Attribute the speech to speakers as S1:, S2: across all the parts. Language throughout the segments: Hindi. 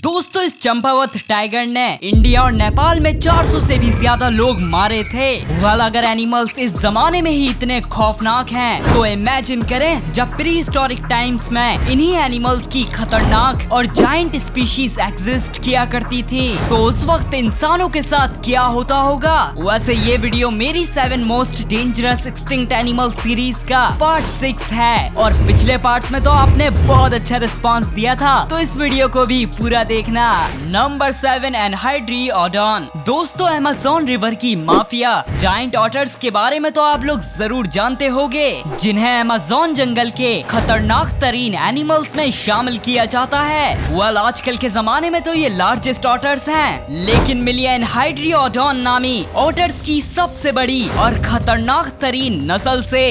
S1: दोस्तों इस चंपावत टाइगर ने इंडिया और नेपाल में 400 से भी ज्यादा लोग मारे थे। वेल अगर एनिमल्स इस जमाने में ही इतने खौफनाक हैं, तो इमेजिन करें जब प्री हिस्टोरिक टाइम्स में इन्हीं एनिमल्स की खतरनाक और जायंट स्पीशीज एग्जिस्ट किया करती थी, तो उस वक्त इंसानों के साथ क्या होता होगा। वैसे ये वीडियो मेरी 7 most dangerous extinct animal series का पार्ट 6 है और पिछले पार्ट्स में तो आपने बहुत अच्छा रिस्पॉन्स दिया था, तो इस वीडियो को भी पूरा देखना। नंबर 7 एनहाइड्रियोडॉन। दोस्तों अमेज़न रिवर की माफिया जायंट ऑटर्स के बारे में तो आप लोग जरूर जानते होंगे, जिन्हें अमेज़न जंगल के खतरनाक तरीन एनिमल्स में शामिल किया जाता है। वेल आजकल के जमाने में तो ये लार्जेस्ट ऑटर्स हैं, लेकिन मिली एनहाइड्रियोडॉन नामी ऑटर्स की सबसे बड़ी और खतरनाक तरीन नस्ल से,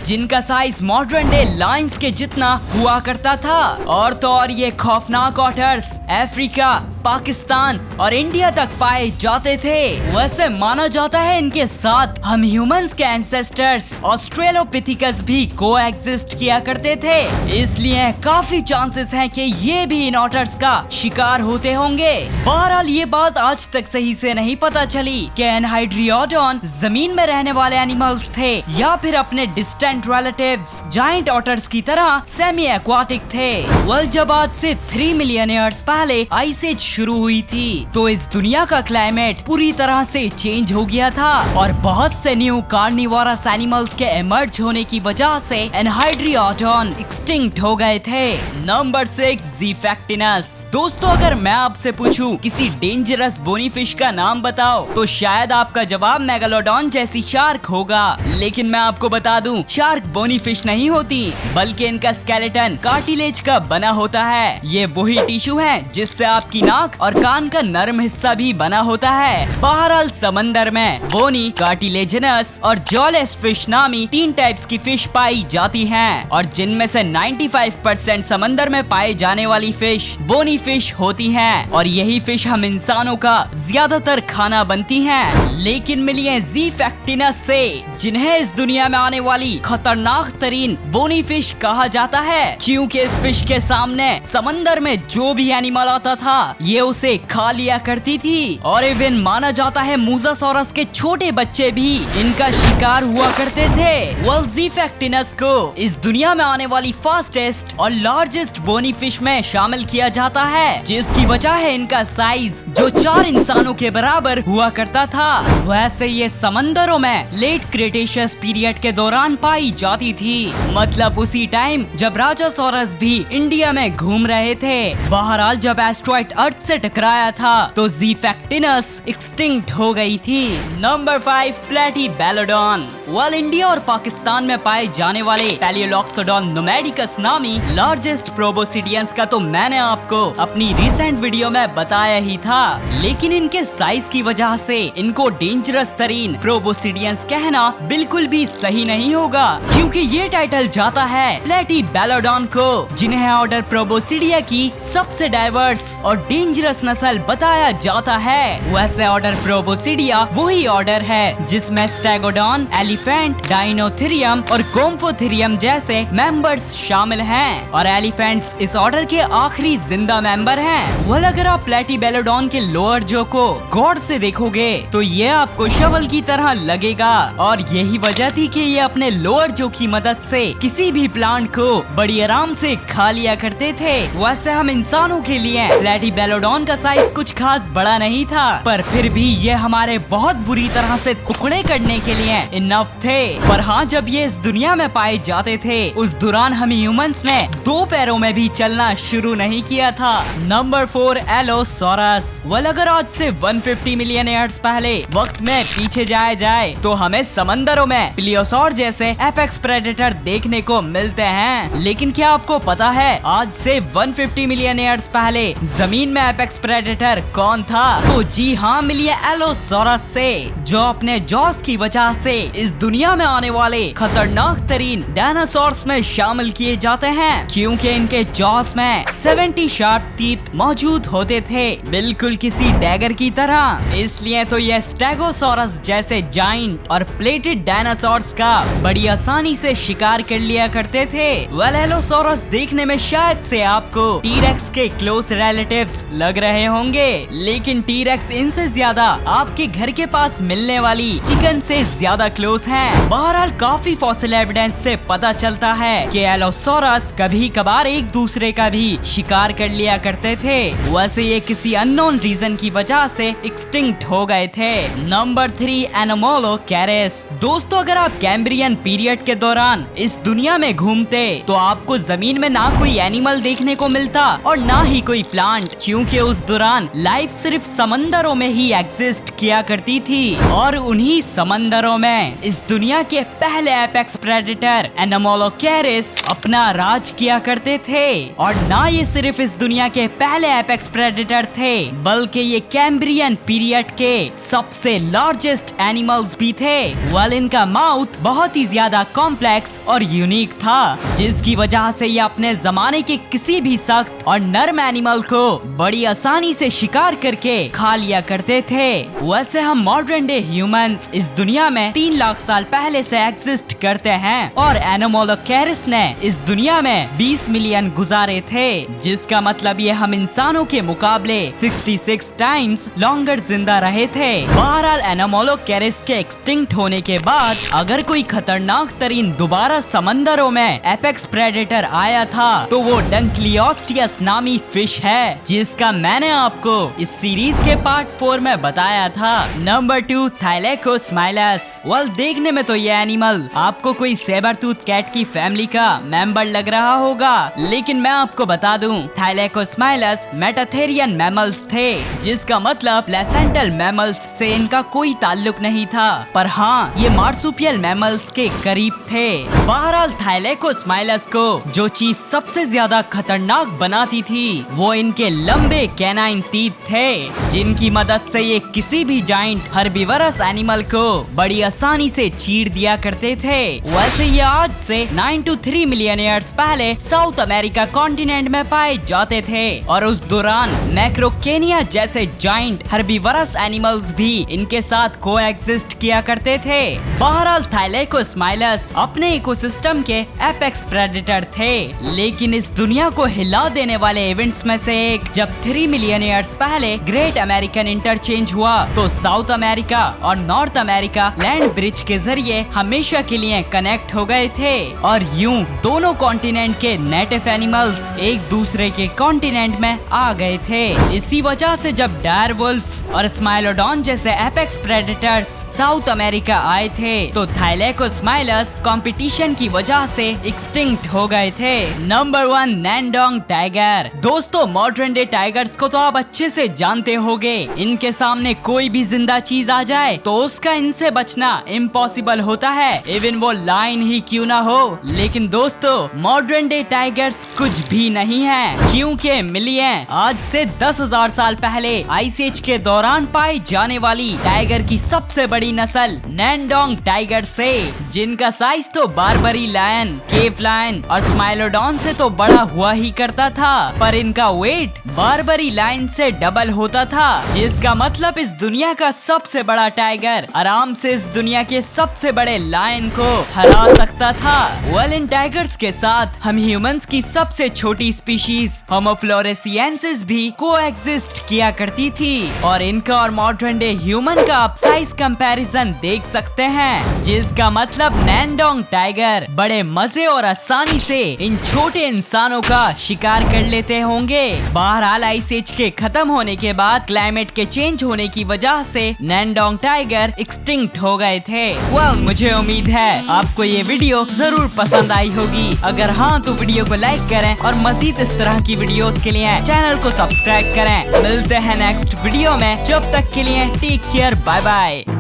S1: जिनका साइज मॉडर्न डे लायंस के जितना हुआ करता था। और तो और ये खौफनाक ऑटर्स अफ्रीका, पाकिस्तान और इंडिया तक पाए जाते थे। वैसे माना जाता है इनके साथ हम ह्यूमंस के एंसेस्टर्स ऑस्ट्रेलोपिथेकस भी कोएग्जिस्ट किया करते थे, इसलिए काफी चांसेस हैं कि ये भी इन ऑटर्स का शिकार होते होंगे। बहरहाल ये बात आज तक सही से नहीं पता चली कि एनहाइड्रियोडॉन जमीन में रहने वाले एनिमल्स थे या फिर अपने डिस्टेंट रिलेटिव्स जायंट ऑटर्स की तरह सेमी एक्वाटिक थे। वेल जब आज से 3 मिलियन ईयर्स पहले आइस एज शुरू हुई थी, तो इस दुनिया का क्लाइमेट पूरी तरह से चेंज हो गया था और बहुत से न्यू कार्निवोरस एनिमल्स के इमर्ज होने की वजह से एनहाइड्रियोडॉन एक्सटिंक्ट हो गए थे। नंबर 6 ज़ीफेक्टिनस। दोस्तों अगर मैं आपसे पूछूं किसी डेंजरस बोनी फिश का नाम बताओ, तो शायद आपका जवाब मेगालोडॉन जैसी शार्क होगा, लेकिन मैं आपको बता दूं शार्क बोनी फिश नहीं होती, बल्कि इनका स्केलेटन कार्टिलेज का बना होता है। ये वही टिश्यू है जिससे आपकी नाक और कान का नरम हिस्सा भी बना होता है। बहरहाल समंदर में बोनी, कार्टिलेजिनस और जॉलेस फिश नामी 3 टाइप्स की फिश पाई जाती हैं, और जिनमें से 95% समंदर में पाए जाने वाली फिश बोनी फिश होती हैं, और यही फिश हम इंसानों का ज्यादातर खाना बनती हैं। लेकिन मिली है ज़ीफेक्टिनस से, जिन्हें इस दुनिया में आने वाली खतरनाक तरीन बोनी फिश कहा जाता है, क्योंकि इस फिश के सामने समंदर में जो भी एनिमल आता था ये उसे खा लिया करती थी, और इवन माना जाता है मोसासॉरस के छोटे बच्चे भी इनका शिकार हुआ करते थे। वेल ज़ीफेक्टिनस को इस दुनिया में आने वाली फास्टेस्ट और लार्जेस्ट बोनी फिश में शामिल किया जाता है, जिसकी वजह है इनका साइज जो 4 इंसानों के बराबर हुआ करता था। वैसे ये समंदरों में लेट क्रेटेशियस पीरियड के दौरान पाई जाती थी, मतलब उसी टाइम जब राजासॉरस भी इंडिया में घूम रहे थे। बहरहाल जब एस्ट्रॉइड अर्थ से टकराया था तो ज़ीफेक्टिनस एक्सटिंक्ट हो गई थी। नंबर 5 प्लेटीबेलोडॉन। वेल इंडिया और पाकिस्तान में पाए जाने वाले पैलियोलॉक्सोडॉन नोमैडिकस नामी लार्जेस्ट प्रोबोसिडियंस का तो मैंने आपको अपनी रिसेंट वीडियो में बताया ही था, लेकिन इनके साइज की वजह से इनको डेंजरस तरीन प्रोबोसिडियंस कहना बिल्कुल भी सही नहीं होगा, क्योंकि ये टाइटल जाता है प्लेटीबेलोडॉन को, जिन्हें ऑर्डर प्रोबोसिडिया की सबसे डाइवर्स और डेंजरस नस्ल बताया जाता है। वैसे ऑर्डर प्रोबोसिडिया वही ऑर्डर है जिसमें स्टेगोडॉन, एलिफेंट, डायनोथेरियम और गोम्फोथेरियम जैसे मेंबर्स शामिल हैं, और एलिफेंट्स इस ऑर्डर के आखिरी जिंदा मेंबर हैं। वेल अगर आप प्लेटीबेलोडॉन के लोअर जो को गौर से देखोगे तो ये आपको शवल की तरह लगेगा, और यही वजह थी कि ये अपने लोअर जो की मदद से किसी भी प्लांट को बड़ी आराम से खा लिया करते थे। वैसे हम इंसानों के लिए प्लेटीबेलोडॉन का साइज कुछ खास बड़ा नहीं था, पर फिर भी ये हमारे बहुत बुरी तरह से टुकड़े करने के लिए इनफ थे। पर हाँ, जब ये इस दुनिया में पाए जाते थे उस दौरान हम ह्यूमंस ने 2 पैरों में भी चलना शुरू नहीं किया था। Number 4 allosaurus. वेल अगर आज से 150 मिलियन ईयर्स पहले वक्त में पीछे जाया जाए तो हमें समंदरों में प्लियोसॉर जैसे एपेक्स प्रेडेटर देखने को मिलते हैं, लेकिन क्या आपको पता है आज से 150 मिलियन ईयर्स पहले जमीन में एपेक्स प्रेडेटर कौन था? तो जी हाँ, मिली है एलोसॉरस से, जो अपने जॉस की वजह से इस दुनिया में आने वाले खतरनाक तरीन डायनासोर्स में शामिल किए जाते हैं, क्योंकि इनके जॉस में 70 शार्प टीथ मौजूद होते थे, बिल्कुल किसी डैगर की तरह। इसलिए तो ये स्टेगोसॉरस जैसे जाइंट और प्लेटेड डायनासोर्स का बड़ी आसानी से शिकार कर लिया करते थे। वेलोसोरस देखने में शायद से आपको टीरेक्स के क्लोज रिलेटिव्स लग रहे होंगे, लेकिन टीरेक्स इनसे ज्यादा आपके घर के पास मिलने वाली चिकन से ज्यादा क्लोज हैं। बहरहाल काफी फॉसिल एविडेंस से पता चलता है कि एलोसोरस कभी कभार एक दूसरे का भी शिकार कर लिया करते थे। वैसे ये किसी अननोन रीजन की वजह से एक्सटिंक्ट हो गए थे। नंबर 3, एनामोलोकेरेस। दोस्तों, अगर आप कैम्ब्रियन पीरियड के दौरान इस दुनिया में घूमते तो आपको जमीन में ना कोई एनिमल देखने को मिलता और ना ही कोई प्लांट, क्योंकि उस दौरान लाइफ सिर्फ समंदरों में ही एग्जिस्ट किया करती थी। और उन्हीं समंदरों में इस दुनिया के पहले एपेक्स प्रेडेटर एनामोलोकेरेस अपना राज किया करते थे। और ना ये सिर्फ इस दुनिया के पहले एपेक्स प्रेडेटर थे, बल्कि ये कैम्ब्रियन पीरियड के सबसे लार्जेस्ट एनिमल्स भी थे। वेल, इनका माउथ बहुत ही ज्यादा कॉम्प्लेक्स और यूनिक था, जिसकी वजह से ये अपने जमाने के किसी भी सख्त और नर्म एनिमल को बड़ी आसानी से शिकार करके खा लिया करते थे। वैसे हम मॉडर्न डे ह्यूमंस इस दुनिया में 3 लाख साल पहले से एग्जिस्ट करते हैं, और एनामोलोकेरेस ने इस दुनिया में 20 मिलियन गुजारे थे, जिसका मतलब ये हम इंसानों के मुकाबले 66 टाइम्स लॉन्गर जिंदा रहे थे। बहरहाल एनामोलोकेरेस के एक्सटिंक्ट होने के बाद अगर कोई खतरनाक तरीन दोबारा समंदरों में एपेक्स प्रेडेटर आया था तो वो डंक्लियोस्टियस नामी फिश है, जिसका मैंने आपको इस सीरीज के पार्ट 4 में बताया था। नंबर 2, थाइलेकोस्माइलस। वेल, देखने में तो ये एनिमल आपको कोई सेबर टूथ कैट की फैमिली का मेंबर लग रहा होगा, लेकिन मैं आपको बता दूं, थाइलेकोस्माइलस मेटाथेरियन मैमल्स थे, जिसका मतलब प्लेसेंटल मैमल्स से इनका कोई ताल्लुक नहीं था, पर हाँ, ये मार्सुपियल मैमल्स के करीब थे। बहरहाल थाइलेकोस्माइलस को जो चीज सबसे ज्यादा खतरनाक बनाती थी वो इनके लंबे कैनाइन टीथ थे, जिनकी मदद से ये किसी भी जाइंट हर्बीवरस एनिमल को बड़ी आसानी से चीर दिया करते थे। वैसे ये आज से 9 to 3 मिलियन ईयर्स पहले साउथ अमेरिका कॉन्टिनेंट में पाए जाते थे, और उस दौरान मैक्रोकेनिया जैसे जाइंट हर्बीवरस एनिमल्स भी इनके साथ कोएग्जिस्ट किया करते थे। बहरहाल थाइलेकोस्माइलस अपने इकोसिस्टम के एपेक्स प्रेडेटर थे, लेकिन इस दुनिया को हिला देने वाले इवेंट्स में से एक, जब 3 मिलियन ईयर्स पहले ग्रेट अमेरिकन इंटरचेंज हुआ तो साउथ अमेरिका और नॉर्थ अमेरिका लैंड ब्रिज के जरिए हमेशा के लिए कनेक्ट हो गए थे, और यूं दोनों कॉन्टिनेंट के नेटिव एनिमल्स एक दूसरे के कॉन्टिनेंट में आ गए थे। इसी वजह से जब डायरवुल्फ और स्माइलोडॉन जैसे एपेक्स प्रेडेटर्स साउथ अमेरिका आए थे तो थाइलेकोस्माइलस कंपटीशन की वजह से एक्सटिंक्ट हो गए थे। Number 1, Nandong tiger. दोस्तों, मॉडर्न डे टाइगर्स को तो आप अच्छे से जानते होंगे। इनके सामने कोई भी जिंदा चीज आ जाए तो उसका इनसे बचना इम्पॉसिबल होता है, इवन वो लायन ही क्यों ना हो। लेकिन दोस्तों, मॉडर्न डे टाइगर्स कुछ भी नहीं है, क्योंकि मिलियन आज से 10,000 साल पहले आइस एज के दौरान पाई जाने वाली टाइगर की सबसे बड़ी नस्ल नैंडोंग टाइगर से, जिनका साइज तो बारबरी लायन, केव लायन और स्माइलोडॉन से तो बड़ा हुआ ही करता था, पर इनका वेट बारबरी लायन से डबल होता था, जिसका मतलब इस दुनिया का सबसे बड़ा टाइगर आराम से इस दुनिया के सबसे बड़े लायन को हरा सकता था। वेल, इन टाइगर्स के साथ हम ह्यूमंस की सबसे छोटी स्पीशीज होमो फ्लोरेसिएंसिस भी कोएग्जिस्ट किया करती थी, और इनका और मॉडर्न डे ह्यूमन का आप साइज कंपैरिजन देख सकते हैं, जिसका मतलब नैंडोंग टाइगर बड़े मजे और आसानी से इन छोटे इंसानों का शिकार कर लेते होंगे। बहरहाल आइस एज के खत्म होने के बाद क्लाइमेट के चेंज होने की वजह से नैंडोंग टाइगर एक्सटिंक्ट हो गए थे। वेल, मुझे उम्मीद है आपको ये वीडियो जरूर पसंद आई होगी। अगर हाँ तो वीडियो को लाइक करें और मजीद इस तरह की वीडियोस के लिए चैनल को सब्सक्राइब करें। मिलते हैं नेक्स्ट वीडियो में, जब तक के लिए टेक केयर, बाय बाय।